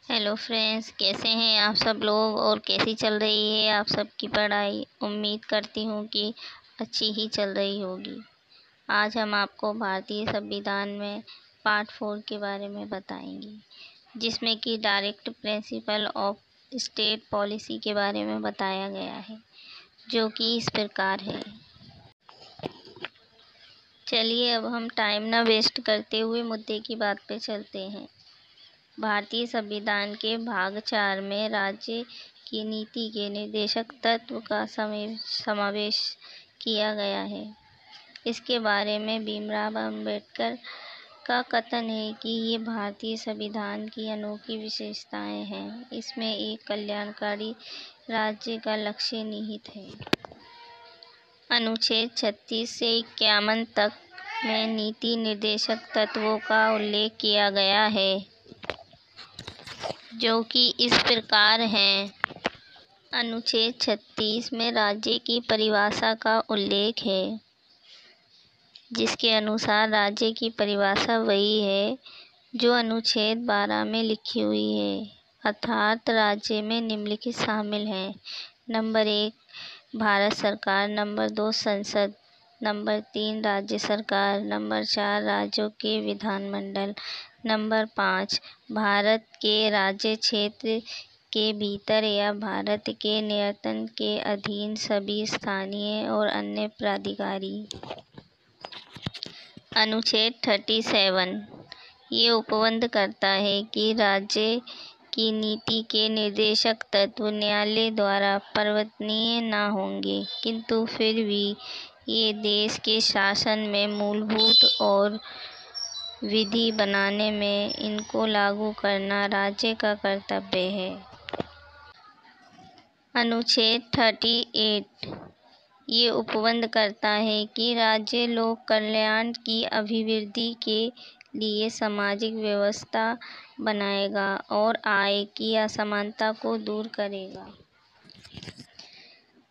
Hello friends, कैसे हैं आप सब लोग और कैसी चल रही है आप सबकी पढ़ाई। उम्मीद करती हूँ कि अच्छी ही चल रही होगी। आज हम आपको भारतीय संविधान में पार्ट 4 के बारे में बताएंगे, जिसमें कि direct principle of state policy के बारे में बताया गया है, जो कि इस प्रकार है। चलिए अब हम टाइम ना वेस्ट करते हुए मुद्दे की बात पे चलते हैं। भारतीय संविधान के भाग 4 में राज्य की नीति के निर्देशक तत्व का समावेश किया गया है। इसके बारे में भीमराव अम्बेडकर का कथन है कि ये भारतीय संविधान की अनोखी विशेषताएं हैं। इसमें एक कल्याणकारी राज्य का लक्ष्य निहित है। अनुच्छेद 36 से 51 तक में नीति निर्देशक तत्वों का उल्लेख किया गया है, जो कि इस प्रकार हैं। अनुच्छेद 36 में राज्य की परिभाषा का उल्लेख है, जिसके अनुसार राज्य की परिभाषा वही है जो अनुच्छेद 12 में लिखी हुई है। अर्थात राज्य में निम्नलिखित शामिल हैं: नंबर 1 भारत सरकार, नंबर 2 संसद, नंबर 3 राज्य सरकार, नंबर 4 राज्यों के विधानमंडल, नंबर 5 भारत के राज्य क्षेत्र के भीतर या भारत के नियंत्रण के अधीन सभी स्थानीय और अन्य प्राधिकारी। अनुच्छेद 37 ये उपबंध करता है कि राज्य की नीति के निर्देशक तत्व न्यायालय द्वारा परिवर्तनीय न होंगे, किंतु फिर भी ये देश के शासन में मूलभूत और विधि बनाने में इनको लागू करना राज्य का कर्तव्य है। अनुच्छेद 38 ये उपबंध करता है कि राज्य लोक कल्याण की अभिवृद्धि के लिए सामाजिक व्यवस्था बनाएगा और आय की असमानता को दूर करेगा।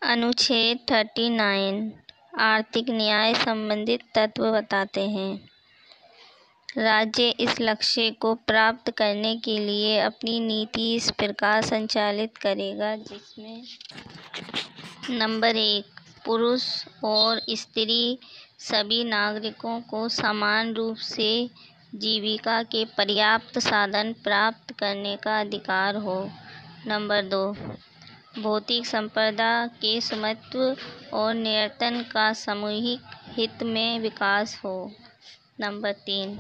अनुच्छेद 39 आर्थिक न्याय संबंधित तत्व बताते हैं। राज्य इस लक्ष्य को प्राप्त करने के लिए अपनी नीति इस प्रकार संचालित करेगा, जिसमें नंबर 1 पुरुष और स्त्री सभी नागरिकों को समान रूप से जीविका के पर्याप्त साधन प्राप्त करने का अधिकार हो। नंबर 2 भौतिक संपदा के स्वामित्व और नियंत्रण का सामूहिक हित में विकास हो। नंबर 3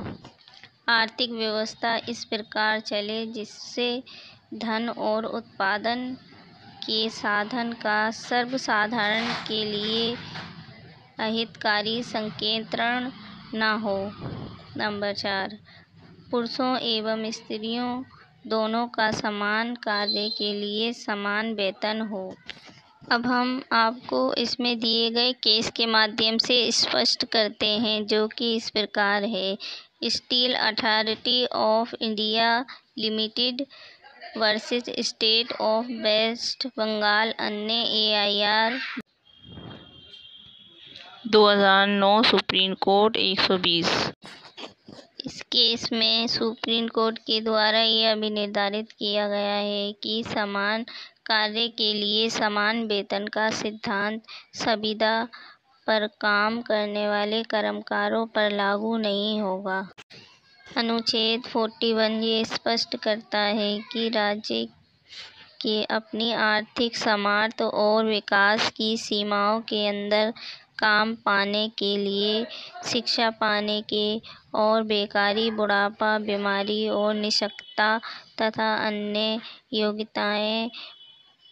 आर्थिक व्यवस्था इस प्रकार चले जिससे धन और उत्पादन के साधन का सर्वसाधारण के लिए अहितकारी संकेंद्रण न हो। नंबर 4 पुरुषों एवं स्त्रियों दोनों का समान कार्य के लिए समान वेतन हो। अब हम आपको इसमें दिए गए केस के माध्यम से स्पष्ट करते हैं, जो कि इस प्रकार है। Steel Authority of India Limited versus State of West Bengal अन्य AIR 2009 सुप्रीम कोर्ट 120। इस केस में सुप्रीम कोर्ट के द्वारा यह भी निर्धारित किया गया है कि समान कार्य के लिए समान वेतन का सिद्धांत संविदा पर काम करने वाले कर्मकारों पर लागू नहीं होगा। अनुच्छेद 41 ये स्पष्ट करता है कि राज्य के अपनी आर्थिक सामर्थ्य और विकास की सीमाओं के अंदर काम पाने के लिए, शिक्षा पाने के और बेकारी, बुढ़ापा, बीमारी और निःशक्तता तथा अन्य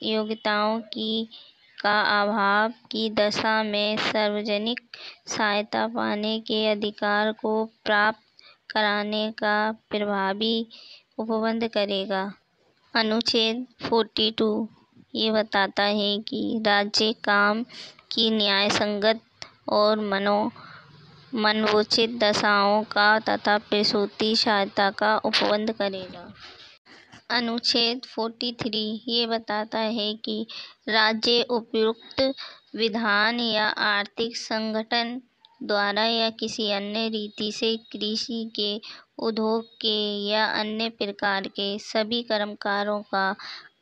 योग्यताओं की का अभाव की दशा में सार्वजनिक सहायता पाने के अधिकार को प्राप्त कराने का प्रभावी उपबंध करेगा। अनुच्छेद 42 ये बताता है कि राज्य काम की न्याय संगत और मनवोचित दशाओं का तथा प्रसूति सहायता का उपबंध करेगा। अनुच्छेद 43 ये बताता है कि राज्य उपयुक्त विधान या आर्थिक संगठन द्वारा या किसी अन्य रीति से कृषि के, उद्योग के या अन्य प्रकार के सभी कर्मकारों का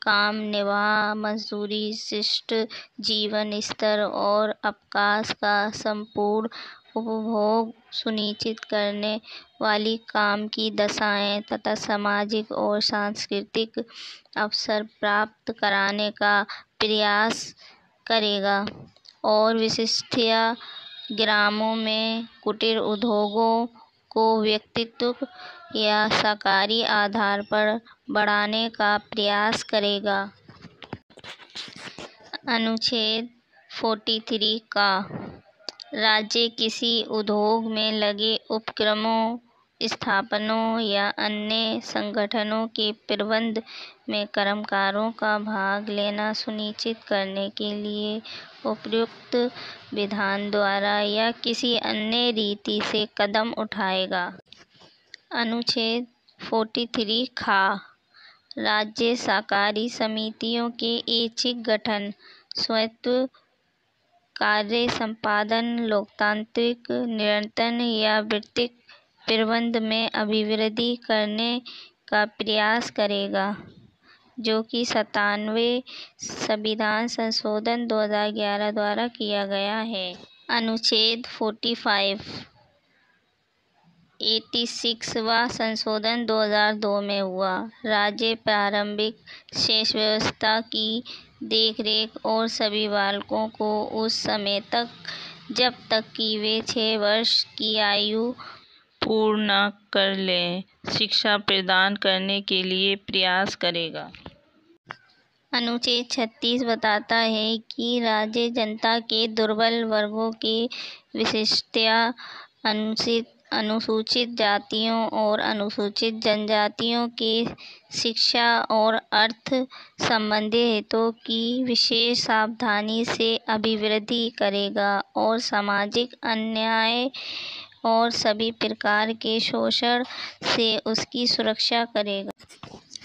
काम निर्वाह, मजदूरी, शिष्ट जीवन स्तर और अवकाश का संपूर्ण उपभोग सुनिश्चित करने वाली काम की दशाएं तथा सामाजिक और सांस्कृतिक अवसर प्राप्त कराने का प्रयास करेगा। और विशिष्टया ग्रामों में कुटीर उद्योगों को व्यक्तित्व या सहकारी आधार पर बढ़ाने का प्रयास करेगा। अनुच्छेद 43 का राज्य किसी उद्योग में लगे उपक्रमों, स्थापनों या अन्य संगठनों के प्रबंध में कर्मकारों का भाग लेना सुनिश्चित करने के लिए उपयुक्त विधान द्वारा या किसी अन्य रीति से कदम उठाएगा। अनुच्छेद 43 खा राज्य सहकारी समितियों के ऐच्छिक गठन, स्वायत्त कार्य संपादन, लोकतांत्रिक नियंत्रण या वित्तीय प्रबंध में अभिवृद्धि करने का प्रयास करेगा, जो कि 97वें संविधान संशोधन 2011 द्वारा किया गया है। अनुच्छेद 86वां संशोधन 2002 में हुआ। राज्य प्रारंभिक शेष व्यवस्था की देखरेख और सभी बालकों को उस समय तक जब तक कि वे 6 वर्ष की आयु पूर्ण न कर लें, शिक्षा प्रदान करने के लिए प्रयास करेगा। अनुच्छेद 36 बताता है कि राज्य जनता के दुर्बल वर्गों के, विशेषतया अनुसूचित जातियों और अनुसूचित जनजातियों के शिक्षा और अर्थ संबंधी हितों की विशेष सावधानी से अभिवृद्धि करेगा और सामाजिक अन्याय और सभी प्रकार के शोषण से उसकी सुरक्षा करेगा।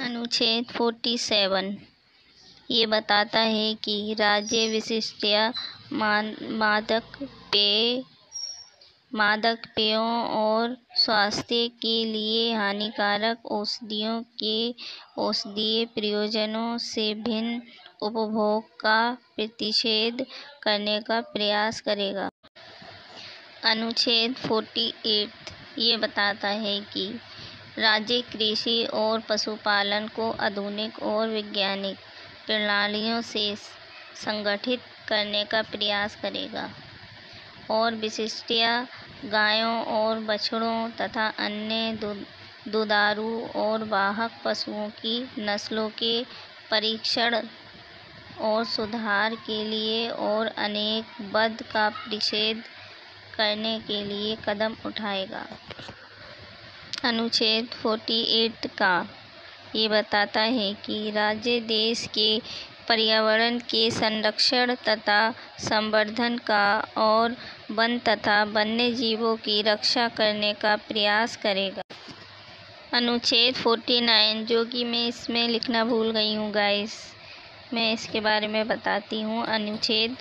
अनुच्छेद 47 ये बताता है कि राज्य विशिष्टया मादक पेयों और स्वास्थ्य के लिए हानिकारक औषधियों के औषधीय प्रयोजनों से भिन्न उपभोग का प्रतिषेध करने का प्रयास करेगा। अनुच्छेद 48 ये बताता है कि राज्य कृषि और पशुपालन को आधुनिक और वैज्ञानिक प्रणालियों से संगठित करने का प्रयास करेगा और विशिष्टया गायों और बछड़ों तथा अन्य दुधारू और वाहक पशुओं की नस्लों के परीक्षण और सुधार के लिए और अनेक वध का प्रतिषेध करने के लिए कदम उठाएगा। अनुच्छेद 48 का ये बताता है कि राज्य देश के पर्यावरण के संरक्षण तथा संवर्धन का और वन तथा वन्य जीवों की रक्षा करने का प्रयास करेगा। अनुच्छेद 49 जो कि मैं इसमें लिखना भूल गई हूँ गाइस, मैं इसके बारे में बताती हूँ। अनुच्छेद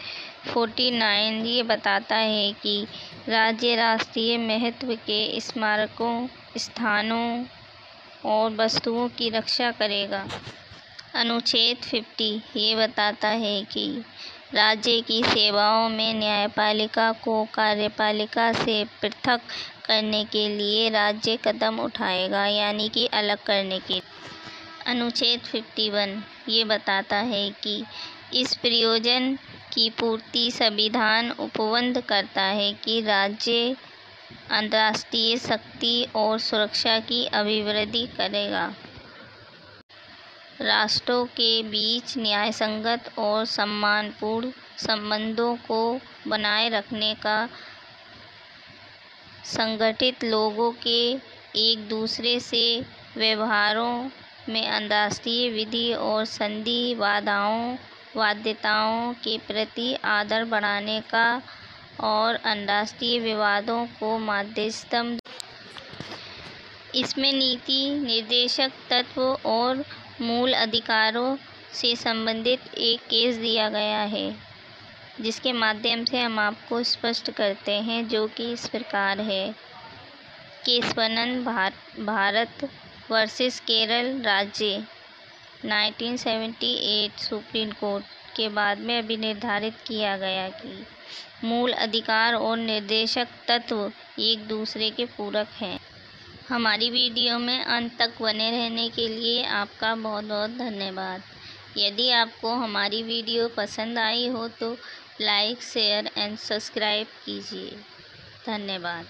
49 ये बताता है कि राज्य राष्ट्रीय महत्व के स्मारकों, स्थानों और वस्तुओं की रक्षा करेगा। अनुच्छेद 50 ये बताता है कि राज्य की सेवाओं में न्यायपालिका को कार्यपालिका से पृथक करने के लिए राज्य कदम उठाएगा, यानी कि अलग करने के। अनुच्छेद 51 ये बताता है कि इस प्रयोजन की पूर्ति संविधान उपबंध करता है कि राज्य अंतर्राष्ट्रीय शक्ति और सुरक्षा की अभिवृद्धि करेगा, राष्ट्रों के बीच न्यायसंगत और सम्मानपूर्ण संबंधों को बनाए रखने का, संगठित लोगों के एक दूसरे से व्यवहारों में अंतर्राष्ट्रीय विधि और संधि बाध्यताओं के प्रति आदर बढ़ाने का और अंतर्राष्ट्रीय विवादों को मध्यस्थता। इसमें नीति निर्देशक तत्व और मूल अधिकारों से संबंधित एक केस दिया गया है। जिसके माध्यम से हम आपको स्पष्ट करते हैं, जो कि इस प्रकार है। केशवनंद भारत वर्सेस केरल राज्य 1978 सुप्रीम कोर्ट के बाद में अभी निर्धारित किया गया कि मूल अधिकार और निर्देशक तत्व एक दूसरे के पूरक हैं। हमारी वीडियो में अंत तक बने रहने के लिए आपका बहुत बहुत धन्यवाद। यदि आपको हमारी वीडियो पसंद आई हो तो लाइक, शेयर एंड सब्सक्राइब कीजिए। धन्यवाद।